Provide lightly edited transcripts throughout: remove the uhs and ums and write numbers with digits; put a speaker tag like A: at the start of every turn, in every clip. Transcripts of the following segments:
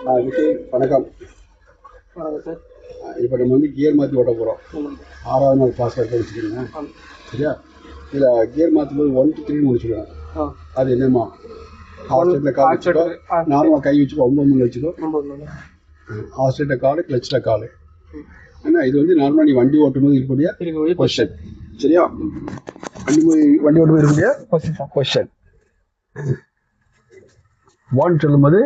A: விக்கி வணக்கம்.
B: வணக்கம் சார்.
A: இப்போ நம்ம வந்து கியர் மாற்றி ஓட்ட போகிறோம். 6வது நாள் பாஸ் எடுத்து வச்சுக்கோங்க. சரியா? இதில் கியர் மாற்றும் போது 1 to 3 முடிச்சுடுவேன். அது என்னம்மா? ஆஸ்ட்ரேட்டில் கால் வச்சுக்கோ, நார்மலாக கை வச்சுக்கோ, 9 வச்சுக்கோ. ஆஸ்ட்ரேட்டில் கால், கிளச்சில் கால். ஏன்னா இது வந்து நார்மலாக நீ வண்டி ஓட்டும்போது இருக்கக்கூடிய கொஸ்டின். சரியா? வண்டி ஓட்டும்போது இருக்கக்கூடிய கொஸ்டின். 1 சொல்லும்போது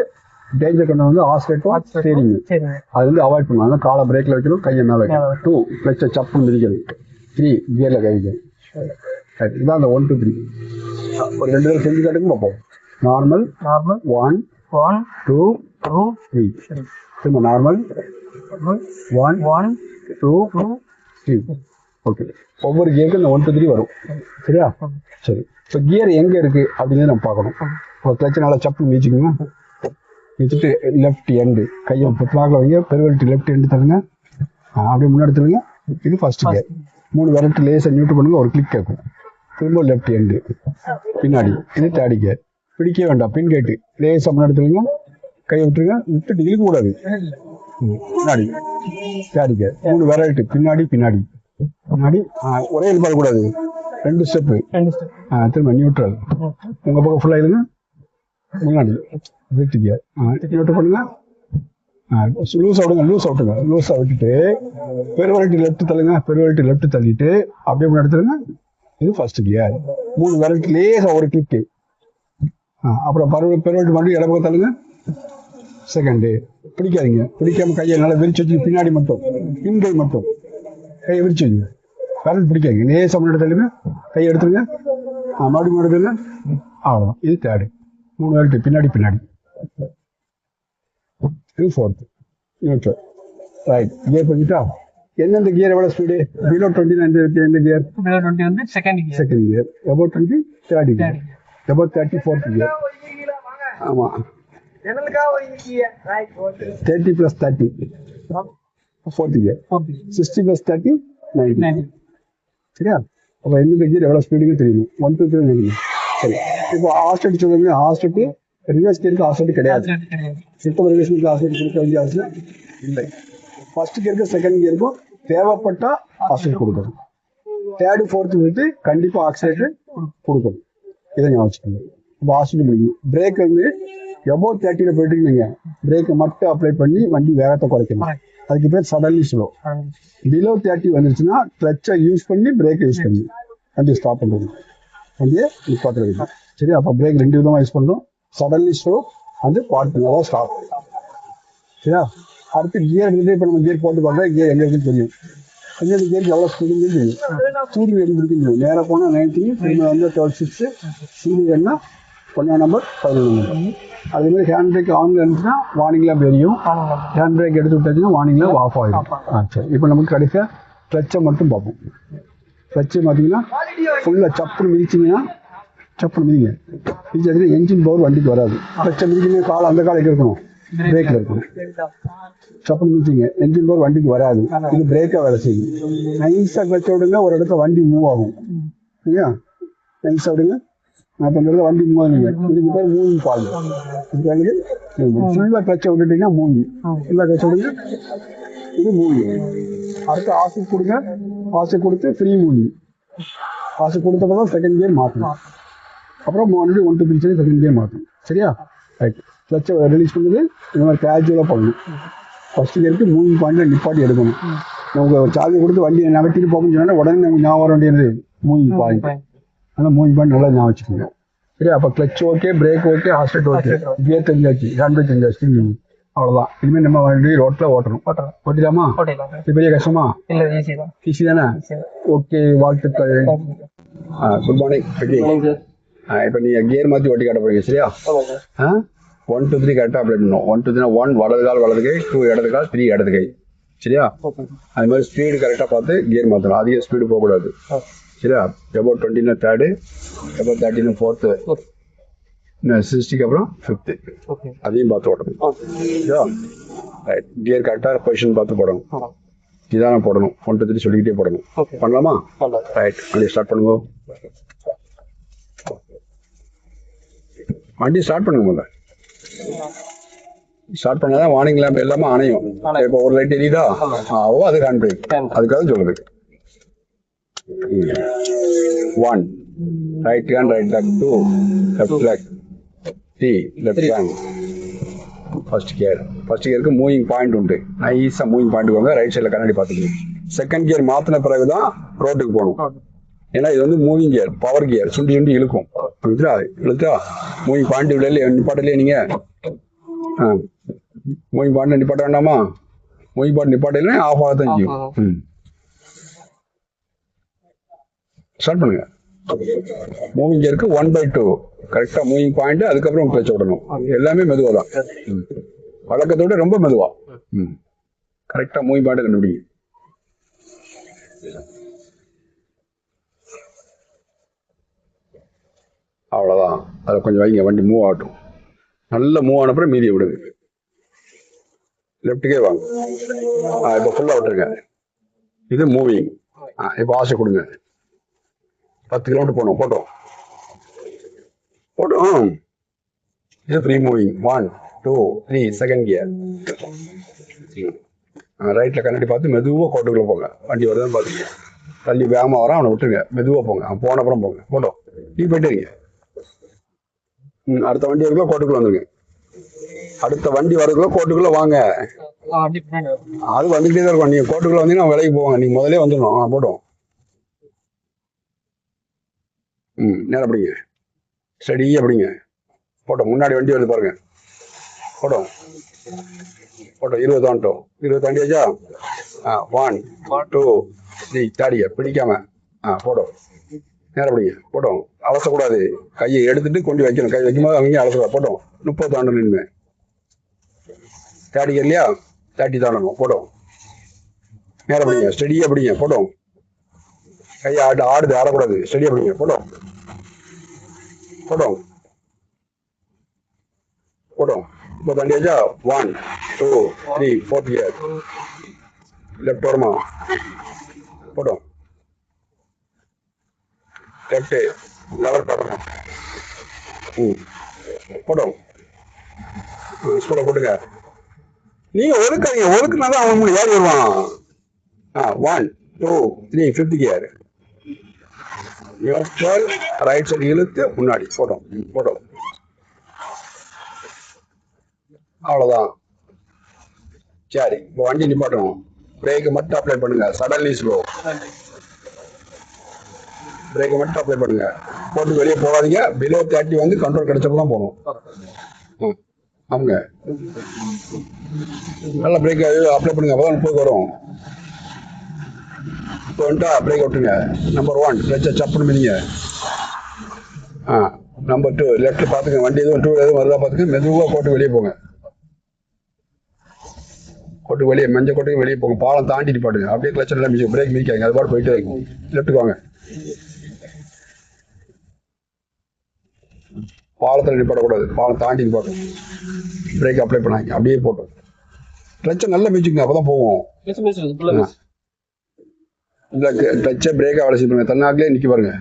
A: டேஞ்சர் கொண்டு வந்து ஆஸ்ட்ரேட்டும் ஸ்டீரிங் அது வந்து அவாய்ட் பண்ணுவாங்க. காலை பிரேக்கில் வைக்கணும், கையை மேலே வைக்கணும். 2 கிளச்சை சப்புன்னு மிதிக்கிறது. 3 கியரில் கை வைக்கணும். இதுதான் அந்த 1 to 3. ஒரு 2 பேர் செஞ்சு காட்டுங்க பார்ப்போம். நார்மல் 1 2 3. திரும்ப நார்மல் 1 2 3. ஓகே. ஒவ்வொரு கியருக்கும் இந்த 1 to 3 வரும். சரியா? சரி. இப்போ கியர் எங்கே இருக்குது அப்படின்னு நம்ம பார்க்கணும். ஒரு கிளச்சை நல்லா சப்பு மிதிச்சுக்கோங்க. வச்சுட்டு லெஃப்ட் எண்டு கையை புத்தலாக வைங்க. பெருவெல்ட்டு லெஃப்ட் எண்டு தருங்க. அப்படியே முன்னாடி தருங்க. இது ஃபர்ஸ்ட் கியர். 3 விரட்டு லேசாக நியூட்ரு பண்ணுங்க. ஒரு கிளிக் கேட்கும். திரும்ப லெஃப்ட் எண்டு பின்னாடி. இது தேர்ட் கியர். பிடிக்க வேண்டாம். பின் கேட்டு லேசாக முன்னாடி தருங்க. கையை விட்டுருங்க. விட்டுட்டு இழுக்கக்கூடாது. பின்னாடி தேர்ட் கியர். 3 விரட்டு பின்னாடி பின்னாடி பின்னாடி. ஒரே இழுப்பாடக்கூடாது. 2 ஸ்டெப்பு. திரும்ப நியூட்ரல். உங்கள் பக்கம் ஃபுல்லாக இருங்க. முன்னாடி லெஃப்ட் கியர். நியூட்ரல் பண்ணுங்க. லூஸ் விடுங்க. லூஸாக விட்டுட்டு பெருவரட்டு லெஃப்ட் தள்ளுங்க. பெருவரட்டு லெஃப்ட் தள்ளிட்டு அப்படியே முன்னாடி தள்ளுங்க. இது ஃபர்ஸ்ட் கியர். 3 விரட்டு லேசாக ஒரு கிளிக்கு. அப்புறம் பெருவரட்டு மறுபடியும் இடப்பக்கம் தள்ளுங்க. செகண்டு. பிடிக்காதீங்க. பிடிக்காம கையை நல்லா விரிச்சு வச்சு பின்னாடி மட்டும் பின்கை மட்டும் கையை விரிச்சு வைங்க. விரட்டு பிடிக்காதீங்க. லேசாக முன்னாடி தள்ளுங்க. கையை எடுத்துருங்க. மறுபடியும் முன்னாடி தள்ளுங்க. அவ்வளோதான். இது தேர்டு. 3 விரட்டு பின்னாடி பின்னாடி. இது ஃபோர்த்து. நியூட்ரல். ரைட். கியர் பண்ணிட்டா எந்தெந்த கியர் எவ்வளோ ஸ்பீடு? பிலோ 20 எந்த கியர்?
B: பிலோ 20 வந்து second
A: gear. About 20 third gear. About 30 fourth gear. ஆமாம். 30 + 30 ஃபோர்த் கியர். 60 + 30 90. சரியா? அப்போ எந்தெந்த கியர் எவ்வளோ ஸ்பீடுன்னு தெரியணும். 1 to 3 நினைக்கணும். சரி. இப்போ ஆஸ்ட்ரேட் சொல்லுங்க. ஆஸ்ட்ரேட் ரிவர்ஸ் கியருக்கு ஆஸ்ட்ரேட் கிடையாது. சிஸ்டம் ரிவர்ஸ் கியருக்கு ஆஸ்ட்ரேட் கொடுக்க வேண்டிய அவசியம் இல்லை. ஃபர்ஸ்ட் கியருக்கு செகண்ட் கியருக்கும் தேவைப்பட்டா ஆக்சிலேட் கொடுக்கணும். தேர்டு ஃபோர்த்து வந்து கண்டிப்பாக ஆக்சிலேட்டர் கொடுக்கணும். இதை ஞாபகம் வச்சுக்கோங்க. இப்போ ஆக்சிலேட் முடியும். பிரேக் வந்து எபோவ் 30 போயிட்டு இருக்கீங்க. பிரேக்கை மட்டும் அப்ளை பண்ணி வண்டி வேகத்தை குறைக்கணும். அதுக்கு பேர் சடன்லி ஸ்லோ. பிலோ 30 வந்துருச்சுன்னா கிளச்சை யூஸ் பண்ணி பிரேக்கை யூஸ் பண்ணி வண்டியை ஸ்டாப் பண்ணுறது. வண்டியை நிப்பாட்டுறது. சரி. அப்போ பிரேக் 2 விதமாக யூஸ் பண்ணணும். சடன்லி ஸ்லோ வந்து பார்த்து அதான் ஸ்டாப். சரியா? அடுத்து கியர் வந்து இப்போ நம்ம கியர் போட்டு பார்த்தா கியர் எங்கே இருக்குன்னு தெரியும். எங்கேருந்து கியருக்கு எவ்வளோ ஸ்பீடுன்னு தெரியும். ஸ்பீடு இருக்குன்னு நேராக போனால் 90, திரும்ப வந்து 12 ஸ்பீடுன்னா 1 நம்பர் 11. அதேமாதிரி ஹேண்ட் பிரேக் ஆன்ல இருந்துச்சுன்னா வார்னிங்லாம் தெரியும். ஹேண்ட் பிரேக் எடுத்து விட்டாச்சுன்னா வார்னிங்லாம் ஆஃப் ஆகிடும். சரி. இப்போ நமக்கு கடைசியாக கிளச்சை மட்டும் பார்ப்போம். கிளச்சு பார்த்தீங்கன்னா ஃபுல்லாக சப்புன்னு மிதிச்சிங்கன்னா சப்புன்னு மிதிங்க. மிதிச்சாச்சுன்னா என்ஜின் பவர் வண்டிக்கு வராது. கிளச்சை மிதிக்கணும். கால் அந்த காலைக்கு இருக்கணும். பிரேக்கில் இருக்கணும். சப்புன்னு மிதிச்சிங்க. என்ஜின் பவர் வண்டிக்கு வராது. இது பிரேக்காக வேலை செய்யும். நைஸாக கிளச்சை விடுங்க. ஒரு இடத்துல வண்டி மூவ் ஆகும். சரியா? நைஸாக விடுங்க. நான் பண்ணுறதுல வண்டி மூவ் ஆகுங்க. இதுக்கு பேர் மூவிங் பால். இதுக்காக ஃபுல்லாக கிளச்சை விட்டுட்டீங்கன்னா மூவி. ஃபுல்லாக கிளச்சை விடுங்க. இது மூவி. அடுத்து ஆசை கொடுங்க. ஆசை கொடுத்து ஃப்ரீ மூவி. ஆசை கொடுத்தப்போ தான் செகண்ட் கியர் மாற்றணும். அப்புறம் 1 to 3 செகண்ட் கியர் மாற்றணும். சரியா? ரைட். கிளச்சை ரிலீஸ் பண்ணுறது இந்த மாதிரி கேஜுவலாக பண்ணணும். ஃபர்ஸ்ட் கியருக்கு மூவிங் பாயிண்டில் நிப்பாட்டி எடுக்கணும். நமக்கு சார்ஜ் கொடுத்து வண்டியை நகட்டிட்டு போகணும்னு சொன்னால் உடனே நமக்கு ஞாபகம் வர வேண்டியது மூவிங் பாயிண்ட். ஆனால் மூவிங் பாயிண்ட் நல்லா ஞாபகம் வச்சுக்கோங்க. சரியா? அப்போ கிளச் ஓகே, பிரேக் ஓகே, ஆஸ்ட்ரேட் ஓகே, கியர் தெரிஞ்சாச்சு, ஹேண்ட் பிரேக் தெரிஞ்சாச்சு. அவ்வளோதான். இனிமேல் நம்ம வண்டி ரோட்டில் ஓட்டணும். ஓட்டிடலாமா? இது பெரிய கஷ்டமா? ஈஸி தானே? ஓகே. வாழ்த்துக்கள். Good morning. இப்போ நீங்கள் கியர் மாற்றி ஓட்டி காட்ட போறீங்க. சரியா? 1 to 3 கரெக்டாக அப்ளை பண்ணணும். 1 to 3 1 வலது கால் வலது கை, 2 இடது கால், 3 இடது கை. சரியா? அது மாதிரி ஸ்பீடு கரெக்டாக பார்த்து கியர் மாற்றணும். அதிக ஸ்பீடு போகக்கூடாது. சரியா? எபோவ் 20 தேர்டு, எபோவ் 30 ஃபோர்த்து, 60 அப்புறம் 5th. அதையும் பார்த்து ஓட்டணும். சரியா? ரைட். கியர் கரெக்டாக பொசிஷன் பார்த்து போடணும். இதான போடணும். 1 to 3 சொல்லிக்கிட்டே போடணும். பண்ணலாமா? ரைட். வண்டி ஸ்டார்ட் பண்ணுங்க. வண்டி ஸ்டார்ட் பண்ணுங்க. முதல்ல ஸ்டார்ட் பண்ணாதான் வார்னிங் லேம்ப் எல்லாமே அணையும். இப்போ ஒரு லைட் எரியுதா, அது ஹேண்ட் பிரேக். அதுக்காக சொல்லுது. 1 right hand right leg, 2 left leg, 3 left hand. First கியருக்கு மூவிங் பாயிண்ட் உண்டு. நைஸா மூவிங் பாயிண்ட் வாங்க. ரைட் சைடில் கண்ணாடி பார்த்துக்கணும். செகண்ட் கியர் மாத்தின பிறகுதான் ரோட்டுக்கு போகணும். ஏன்னா இது வந்து மூவிங் கியர், பவர் கியர், சுண்டி இழுக்கும். இழுத்தா மூவிங் பாயிண்ட் விடலையே, நிப்பாட்டலையே நீங்க. மூவிங் பாயிண்ட் நிப்பாட்ட வேண்டாமா? மூவிங் பாயிண்ட் நிப்பாட்டல ஆஃப் ஆகத்தான் செய்யும். ஸ்டார்ட் பண்ணுங்க. மூவிங் கியருக்கு 1/2 கரெக்டா மூவிங் பாயிண்ட், அதுக்கப்புறம் கிளட்ச் விடணும். எல்லாமே மெதுவா தான், வழக்கத்தோட ரொம்ப மெதுவா. கரெக்டா மூவிங் பாயிண்ட் கண்டுபிடிங்க. அவ்வளவுதான். அதை கொஞ்சம் வைங்க, வண்டி மூவ் ஆகட்டும். நல்லா மூவ் ஆன அப்புறம் மீதியை விடுங்க. லெஃப்ட்டுக்கே வாங்க. இப்போ ஃபுல்லா விட்டுருங்க. இது மூவிங். இப்போ ஆசை கொடுங்க. 10 கிலோமீட்டர் போனோம். போட்டோம். இது ஃப்ரீ மூவிங். 1 2 3 second gear. ரைட்ல கண்ணாடி பார்த்து மெதுவாக கோட்டுக்குள்ள போங்க. வண்டி வருதுன்னு பார்த்துங்க. தள்ளி வேகமாக வரான், அவனை விட்டுருங்க. மெதுவாக போங்க. போன அப்புறம் போங்க. போட்டோம். நீ போயிட்டே இருங்க. அடுத்த வண்டி வரக்குள்ள கோட்டுக்குள்ள வந்துருங்க. அடுத்த வண்டி வரக்குள்ள கோட்டுக்குள்ள வாங்க. அது வந்துகிட்டே தான் இருக்கும். நீங்க கோட்டுக்குள்ள வந்தீங்கன்னா விலைக்கு போவாங்க. நீங்க முதலே வந்துடணும். போட்டோம். நேரம் அப்படிங்க. ஸ்டடி அப்படிங்க. போட்டோம். முன்னாடி வண்டி வருது பாருங்க. போட்டோம். 20 தாண்டோம். 20 தாண்டியாச்சா? 1 2 3 தாடிய பிடிக்காம போட்டோம். நேரம் அப்படிங்க. போட்டோம். அலசக்கூடாது. கையை எடுத்துட்டு கொண்டு வைக்கணும். கை வைக்கும்போது அவங்க அலசக்கூடாது. போட்டோம். 30 தாண்டணும். நின்று தாடிக்க இல்லையா? 30 தாண்டணும். போட்டோம். நேரம் அப்படிங்க. ஸ்டடி அப்படிங்க. போட்டோம். கையை ஆடுது, ஆடக்கூடாது. ஸ்டடி அப்படிங்க. போட்டோம். போட்டோம். போட்டோம். இப்போ தாண்டியாச்சா? 1 2 3 4 கியர். லெஃப்ட் வருமா? போட்டோம். லெஃப்ட் லெவல் பார்க்கணும். போட்டோம். ஸ்கூலை போட்டுங்க. நீங்க ஒதுக்காதீங்க. ஒதுக்குனாதான் அவன் ஏறி வருவான். 1 2 3 5th கியர். ரைட் சைடு இழுத்து முன்னாடி. போட்டோம். போட்டோம். அவ்வளவுதான். சரி, இப்போ வண்டி நிப்பாட்டணும். பிரேக்கை மட்டும் அப்ளை பண்ணுங்க. Suddenly slow. பிரேக்கை மட்டும் அப்ளை பண்ணுங்க. போட்டு வெளியே போகாதீங்க. பிலோ 30 வந்து கண்ட்ரோல் கிடைச்சப்பதான் போகணும். ஆமாங்க. நல்லா பிரேக் அப்ளை பண்ணுங்க. அப்பதான் 30 வரும். இப்போ வந்துட்டா பிரேக் விட்டுருங்க. நம்பர் 1 கிளட்சை சப்புன்னு மிதிங்க. நம்பர் 2 லெஃப்ட் பார்த்துங்க. வண்டி எதுவும் 2 எதுவும் வருதா பார்த்துக்க. மெதுவாக கோட்டு வெளியே போங்க. கோட்டுக்கு வெளியே, மஞ்சள் கோட்டுக்கு வெளியே போங்க. பாலம் தாண்டிட்டு பாடுங்க. அப்படியே கிளட்ச் எல்லாம் மிதிக்கும். பிரேக் மிதிக்காங்க. அது பாட்டு போயிட்டே இருக்கும். லெஃப்ட்டுக்கு வாங்க. பாலத்தில் நிப்பாடக்கூடாது. பாலம் தாண்டி பாட்டும். பிரேக் அப்ளை பண்ணாங்க. அப்படியே போட்டோம். கிளட்சை நல்லா மிதிச்சுங்க. அப்பதான் போவோம். இந்த கிளட்சை பிரேக்கை வேலை செய்ய தன்னாக்கிலே நிற்க பாருங்க.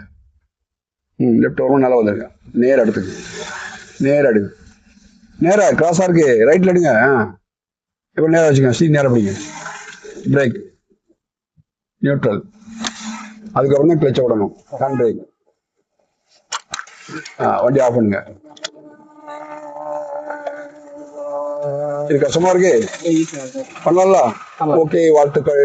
A: லெஃப்ட் வரணும். நல்லா வந்துருங்க. நேரம் எடுத்துக்கு. நேரம் எடுங்க. நேரம் கிராஸா இருக்கு. ரைட்ல எடுங்க. இப்போ நேரம் வச்சுக்கோங்க. சீட் நேரம் அப்படிங்க. Break neutral. அதுக்கப்புறம் தான் கிளட்சை விடணும். Hand brake. வண்டி ஆஃப் பண்ணுங்க. இது கஷ்டமா இருக்கு. பண்ணலாம். ஓகே, வாழ்த்துக்கள்.